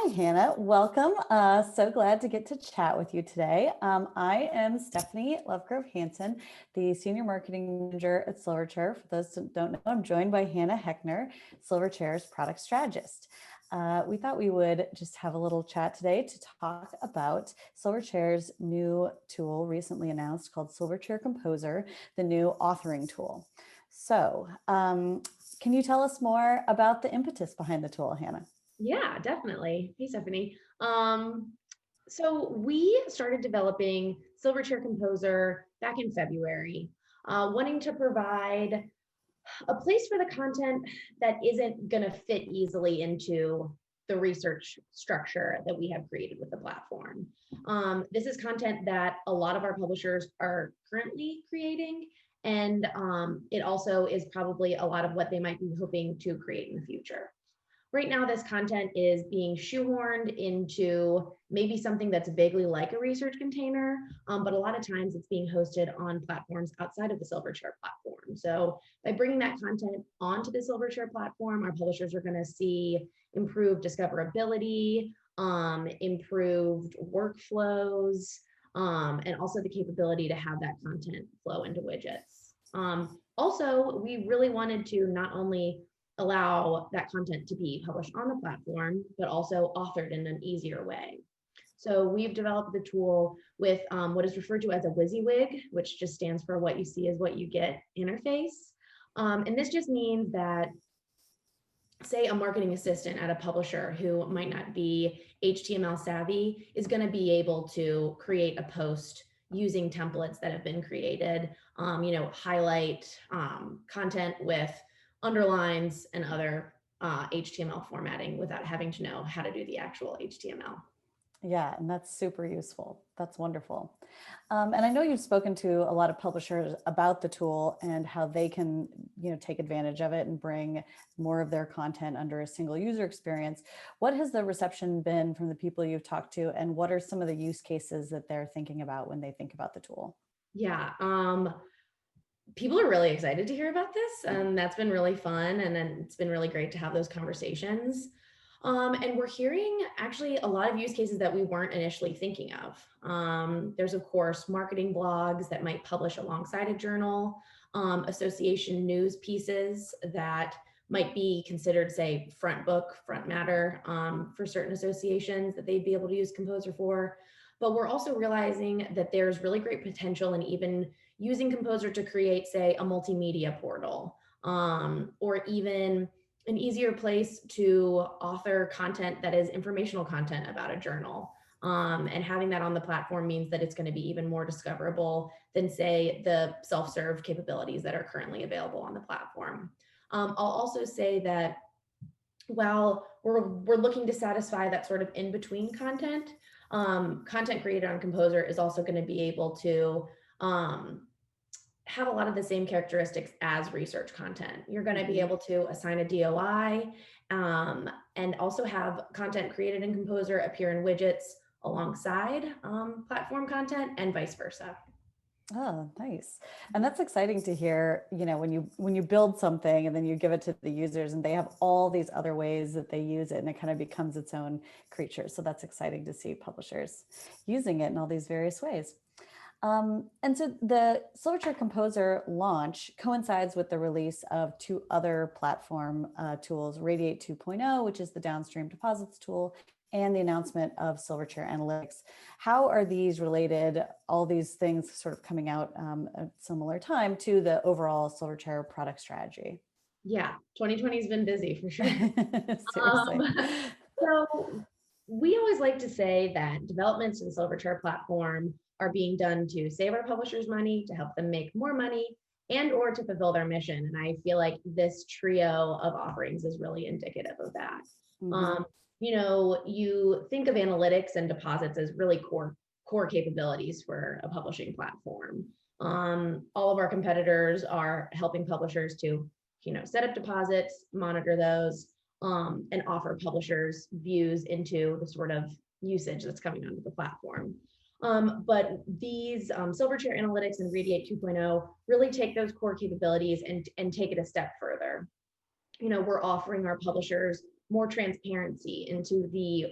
Hi, Hannah. Welcome. So glad to get to chat with you today. I am Stephanie Lovegrove Hansen, the Senior Marketing Manager at Silverchair. For those that don't know, I'm joined by Hannah Heckner, Silverchair's Product Strategist. We thought we would just have a little chat today to talk about Silverchair's new tool recently announced called Silverchair Composer, the new authoring tool. So can you tell us more about the impetus behind the tool, Hannah? Yeah, definitely. Hey, Stephanie. So we started developing Silverchair Composer back in February, wanting to provide a place for the content that isn't going to fit easily into the research structure that we have created with the platform. This is content that a lot of our publishers are currently creating, and it also is probably a lot of what they might be hoping to create in the future. Right now, this content is being shoehorned into maybe something that's vaguely like a research container, but a lot of times it's being hosted on platforms outside of the Silverchair platform. So by bringing that content onto the Silverchair platform, our publishers are going to see improved discoverability, improved workflows, and also the capability to have that content flow into widgets. Also, we really wanted to not only allow that content to be published on the platform, but also authored in an easier way. So we've developed the tool with what is referred to as a WYSIWYG, which just stands for what you see is what you get interface. And this just means that, say, a marketing assistant at a publisher who might not be HTML savvy is going to be able to create a post using templates that have been created, highlight content with underlines and other HTML formatting without having to know how to do the actual HTML. Yeah, and that's super useful. That's wonderful. And I know you've spoken to a lot of publishers about the tool and how they can, take advantage of it and bring more of their content under a single user experience. What has the reception been from the people you've talked to, and what are some of the use cases that they're thinking about when they think about the tool? Yeah, people are really excited to hear about this, and that's been really fun. And then it's been really great to have those conversations. And we're hearing actually a lot of use cases that we weren't initially thinking of. There's, of course, marketing blogs that might publish alongside a journal, association news pieces that might be considered, say, front book, front matter for certain associations that they'd be able to use Composer for. But we're also realizing that there's really great potential in even using Composer to create, say, a multimedia portal, or even an easier place to author content that is informational content about a journal. And having that on the platform means that it's going to be even more discoverable than, say, the self-serve capabilities that are currently available on the platform. I'll also say that while we're looking to satisfy that sort of in-between content, content created on Composer is also going to be able to have a lot of the same characteristics as research content. You're going to be able to assign a DOI, and also have content created in Composer appear in widgets alongside platform content, and vice versa. Oh, nice. And that's exciting to hear, when you build something and then you give it to the users and they have all these other ways that they use it, and it kind of becomes its own creature. So that's exciting to see publishers using it in all these various ways. And so the Silverchair Composer launch coincides with the release of two other platform tools, Radiate 2.0, which is the downstream deposits tool, and the announcement of Silverchair Analytics. How are these related, all these things sort of coming out at a similar time, to the overall Silverchair product strategy? Yeah, 2020 has been busy for sure. Seriously. So we always like to say that developments in the Silverchair platform are being done to save our publishers money, to help them make more money, and or to fulfill their mission. And I feel like this trio of offerings is really indicative of that. Mm-hmm. You think of analytics and deposits as really core capabilities for a publishing platform. All of our competitors are helping publishers to, set up deposits, monitor those, and offer publishers views into the sort of usage that's coming onto the platform. But these Silverchair Analytics and Radiate 2.0 really take those core capabilities and take it a step further. We're offering our publishers more transparency into the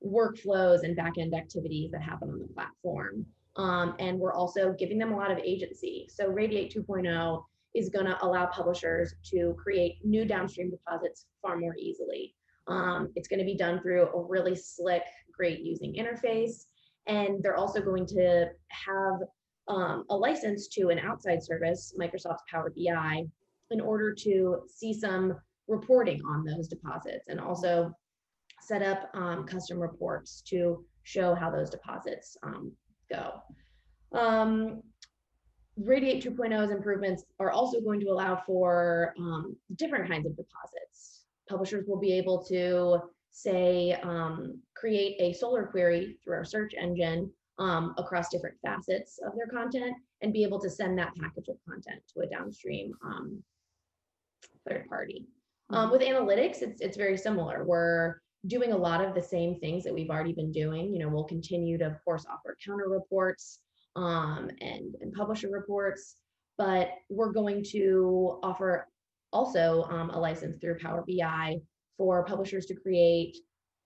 workflows and back-end activities that happen on the platform. And we're also giving them a lot of agency. So Radiate 2.0 is going to allow publishers to create new downstream deposits far more easily. It's going to be done through a really slick, great using interface. And they're also going to have a license to an outside service, Microsoft's Power BI, in order to see some reporting on those deposits, and also set up custom reports to show how those deposits go. Radiate 2.0's improvements are also going to allow for different kinds of deposits. Publishers will be able to, say, create a Solr query through our search engine across different facets of their content, and be able to send that package of content to a downstream third party. With analytics, it's very similar. We're doing a lot of the same things that we've already been doing. We'll continue to, of course, offer counter reports and publisher reports, but we're going to offer also a license through Power BI for publishers to create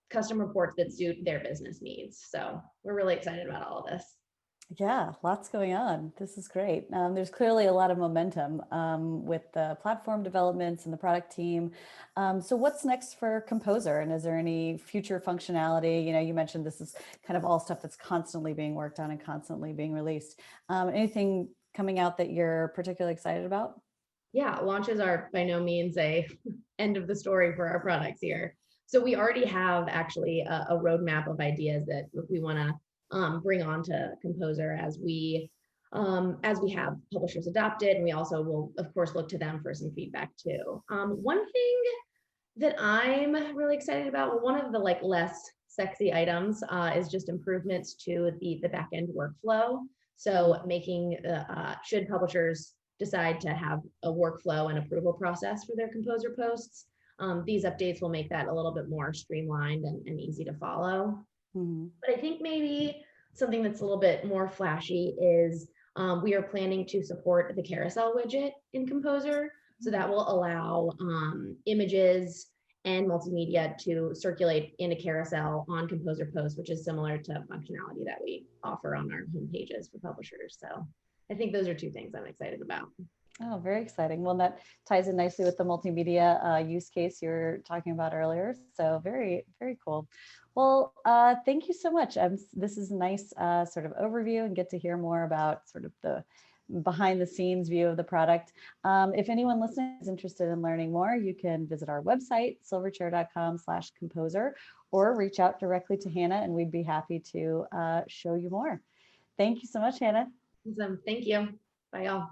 custom reports that suit their business needs. So we're really excited about all of this. Yeah, lots going on. This is great. There's clearly a lot of momentum with the platform developments and the product team. So what's next for Composer? And is there any future functionality? You mentioned this is kind of all stuff that's constantly being worked on and constantly being released. Anything coming out that you're particularly excited about? Yeah, launches are by no means a end of the story for our products here. So we already have actually a roadmap of ideas that we want to bring on to Composer as we have publishers adopt it, and we also will, of course, look to them for some feedback too. One thing that I'm really excited about, well, one of the less sexy items is just improvements to the back-end workflow. So making should publishers decide to have a workflow and approval process for their Composer posts, these updates will make that a little bit more streamlined and easy to follow. But I think maybe something that's a little bit more flashy is we are planning to support the carousel widget in Composer. So that will allow images and multimedia to circulate in a carousel on Composer posts, which is similar to functionality that we offer on our home pages for publishers. So I think those are two things I'm excited about. Oh, very exciting. Well, that ties in nicely with the multimedia use case you were talking about earlier. So very, very cool. Well, thank you so much. This is a nice sort of overview, and get to hear more about sort of the behind the scenes view of the product. If anyone listening is interested in learning more, you can visit our website, silverchair.com/composer, or reach out directly to Hannah, and we'd be happy to show you more. Thank you so much, Hannah. Awesome. Thank you. Bye, y'all.